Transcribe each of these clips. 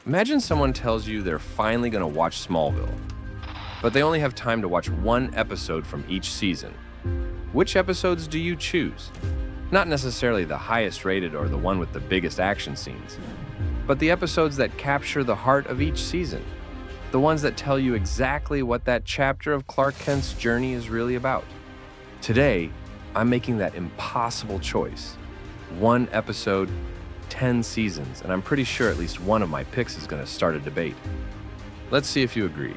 Imagine someone tells you they're finally going to watch Smallville, but they only have time to watch one episode from each season. Which episodes do you choose? Not necessarily the highest rated or the one with the biggest action scenes, but the episodes that capture the heart of each season. The ones that tell you exactly what that chapter of Clark Kent's journey is really about. Today, I'm making that impossible choice. One episode, 10 seasons, and I'm pretty sure at least one of my picks is going to start a debate. Let's see if you agree.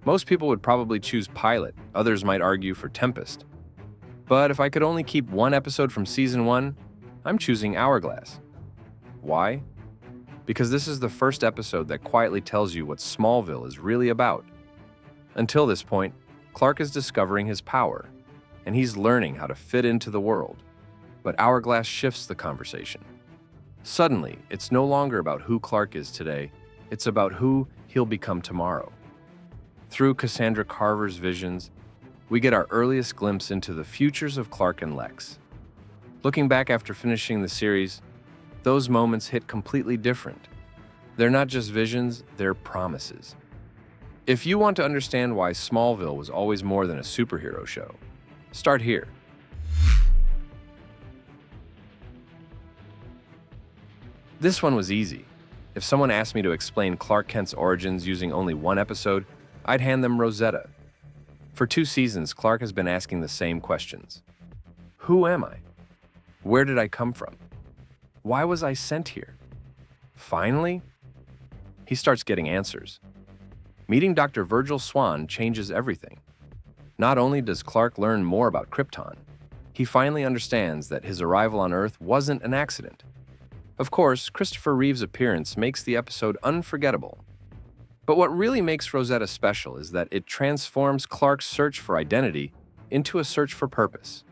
Most people would probably choose Pilot, others might argue for Tempest. But if I could only keep one episode from season 1, I'm choosing Hourglass. Why? Because this is the first episode that quietly tells you what Smallville is really about. Until this point, Clark is discovering his power, and he's learning how to fit into the world. But Hourglass shifts the conversation. Suddenly, it's no longer about who Clark is today, it's about who he'll become tomorrow. Through Cassandra Carver's visions, we get our earliest glimpse into the futures of Clark and Lex. Looking back after finishing the series, those moments hit completely different. They're not just visions, they're promises. If you want to understand why Smallville was always more than a superhero show, start here. This one was easy. If someone asked me to explain Clark Kent's origins using only one episode, I'd hand them Rosetta. For 2 seasons, Clark has been asking the same questions. Who am I? Where did I come from? Why was I sent here? Finally, he starts getting answers. Meeting Dr. Virgil Swan changes everything. Not only does Clark learn more about Krypton, he finally understands that his arrival on Earth wasn't an accident. Of course, Christopher Reeve's appearance makes the episode unforgettable. But what really makes Rosetta special is that it transforms Clark's search for identity into a search for purpose.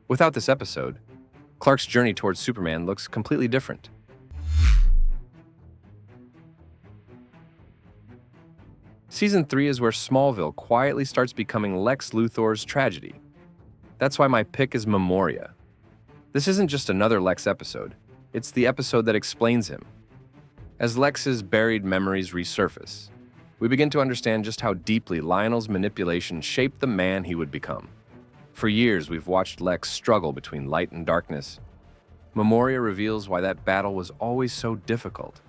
Without this episode, Clark's journey towards Superman looks completely different. Season 3 is where Smallville quietly starts becoming Lex Luthor's tragedy. That's why my pick is Memoria. This isn't just another Lex episode, it's the episode that explains him. As Lex's buried memories resurface, we begin to understand just how deeply Lionel's manipulation shaped the man he would become. For years, we've watched Lex struggle between light and darkness. Memoria reveals why that battle was always so difficult.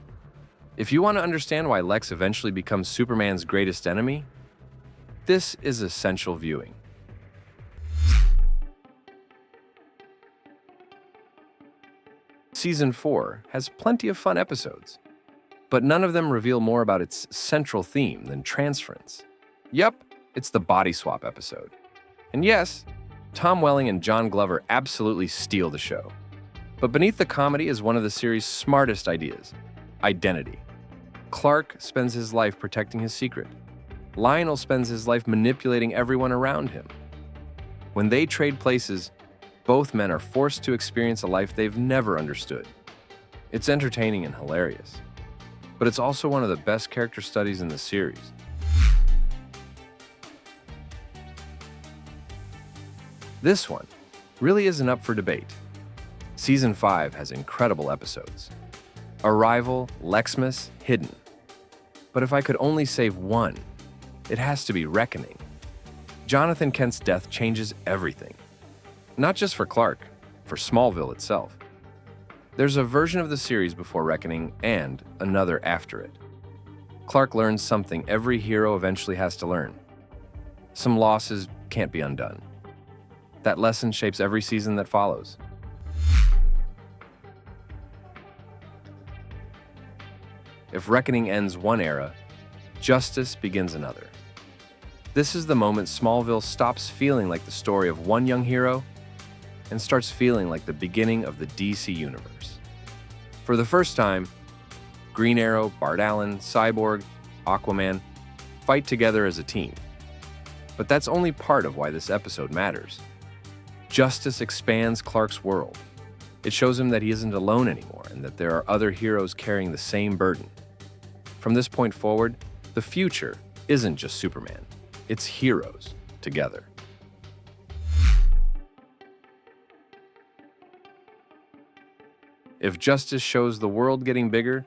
If you want to understand why Lex eventually becomes Superman's greatest enemy, this is essential viewing. Season 4 has plenty of fun episodes, but none of them reveal more about its central theme than Transference. Yup, it's the body swap episode. And yes, Tom Welling and John Glover absolutely steal the show. But beneath the comedy is one of the series' smartest ideas: identity. Clark spends his life protecting his secret. Lionel spends his life manipulating everyone around him. When they trade places, both men are forced to experience a life they've never understood. It's entertaining and hilarious, but it's also one of the best character studies in the series. This one really isn't up for debate. Season 5 has incredible episodes. Arrival, Lexmas, Hidden. But if I could only save one, it has to be Reckoning. Jonathan Kent's death changes everything. Not just for Clark, for Smallville itself. There's a version of the series before Reckoning and another after it. Clark learns something every hero eventually has to learn. Some losses can't be undone. That lesson shapes every season that follows. If Reckoning ends one era, justice begins another. This is the moment Smallville stops feeling like the story of one young hero and starts feeling like the beginning of the DC universe. For the first time, Green Arrow, Bart Allen, Cyborg, Aquaman fight together as a team. But that's only part of why this episode matters. Justice expands Clark's world. It shows him that he isn't alone anymore and that there are other heroes carrying the same burden. From this point forward, the future isn't just Superman. It's heroes together. If Justice shows the world getting bigger,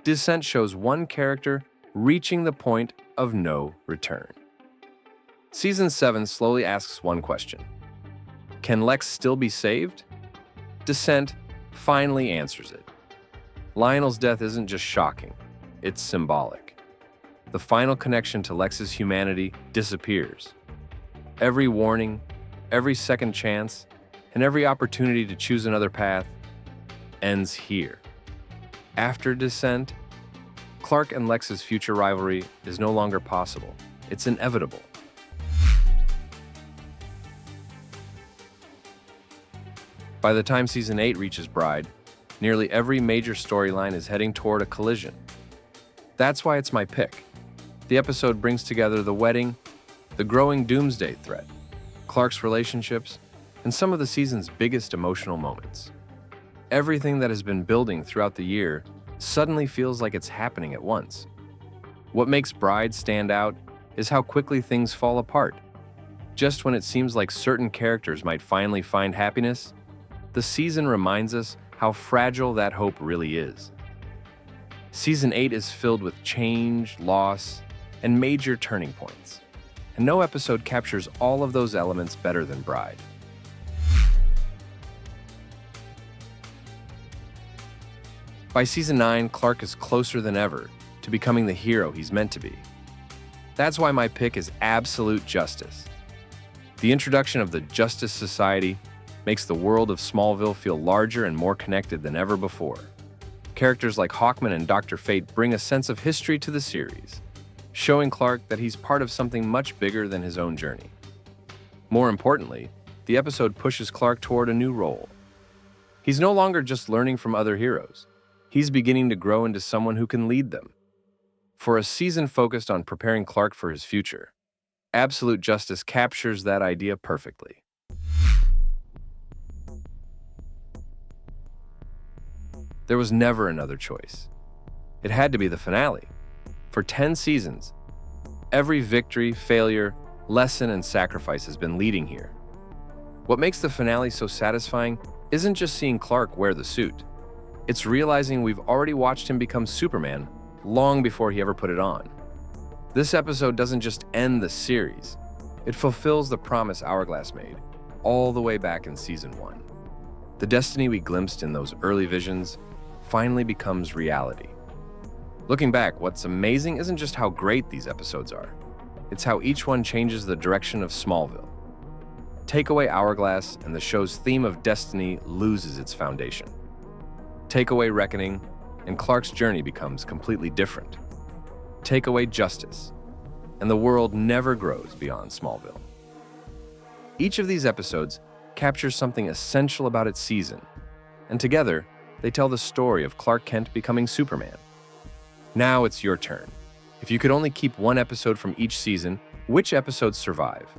Descent shows one character reaching the point of no return. Season 7 slowly asks one question. Can Lex still be saved? Descent finally answers it. Lionel's death isn't just shocking, it's symbolic. The final connection to Lex's humanity disappears. Every warning, every second chance, and every opportunity to choose another path ends here. After Descent, Clark and Lex's future rivalry is no longer possible. It's inevitable. By the time Season 8 reaches Bride, nearly every major storyline is heading toward a collision. That's why it's my pick. The episode brings together the wedding, the growing doomsday threat, Clark's relationships, and some of the season's biggest emotional moments. Everything that has been building throughout the year suddenly feels like it's happening at once. What makes Bride stand out is how quickly things fall apart. Just when it seems like certain characters might finally find happiness, the season reminds us how fragile that hope really is. Season 8 is filled with change, loss, and major turning points, and no episode captures all of those elements better than Bride. By Season 9, Clark is closer than ever to becoming the hero he's meant to be. That's why my pick is Absolute Justice. The introduction of the Justice Society makes the world of Smallville feel larger and more connected than ever before. Characters like Hawkman and Dr. Fate bring a sense of history to the series, showing Clark that he's part of something much bigger than his own journey. More importantly, the episode pushes Clark toward a new role. He's no longer just learning from other heroes. He's beginning to grow into someone who can lead them. For a season focused on preparing Clark for his future, Absolute Justice captures that idea perfectly. There was never another choice. It had to be the finale. For 10 seasons, every victory, failure, lesson, and sacrifice has been leading here. What makes the finale so satisfying isn't just seeing Clark wear the suit. It's realizing we've already watched him become Superman long before he ever put it on. This episode doesn't just end the series. It fulfills the promise Hourglass made all the way back in Season 1. The destiny we glimpsed in those early visions finally becomes reality. Looking back, what's amazing isn't just how great these episodes are. It's how each one changes the direction of Smallville. Take away Hourglass, and the show's theme of destiny loses its foundation. Take away Reckoning, and Clark's journey becomes completely different. Take away Justice, and the world never grows beyond Smallville. Each of these episodes captures something essential about its season, and together, they tell the story of Clark Kent becoming Superman. Now it's your turn. If you could only keep one episode from each season, which episodes survive?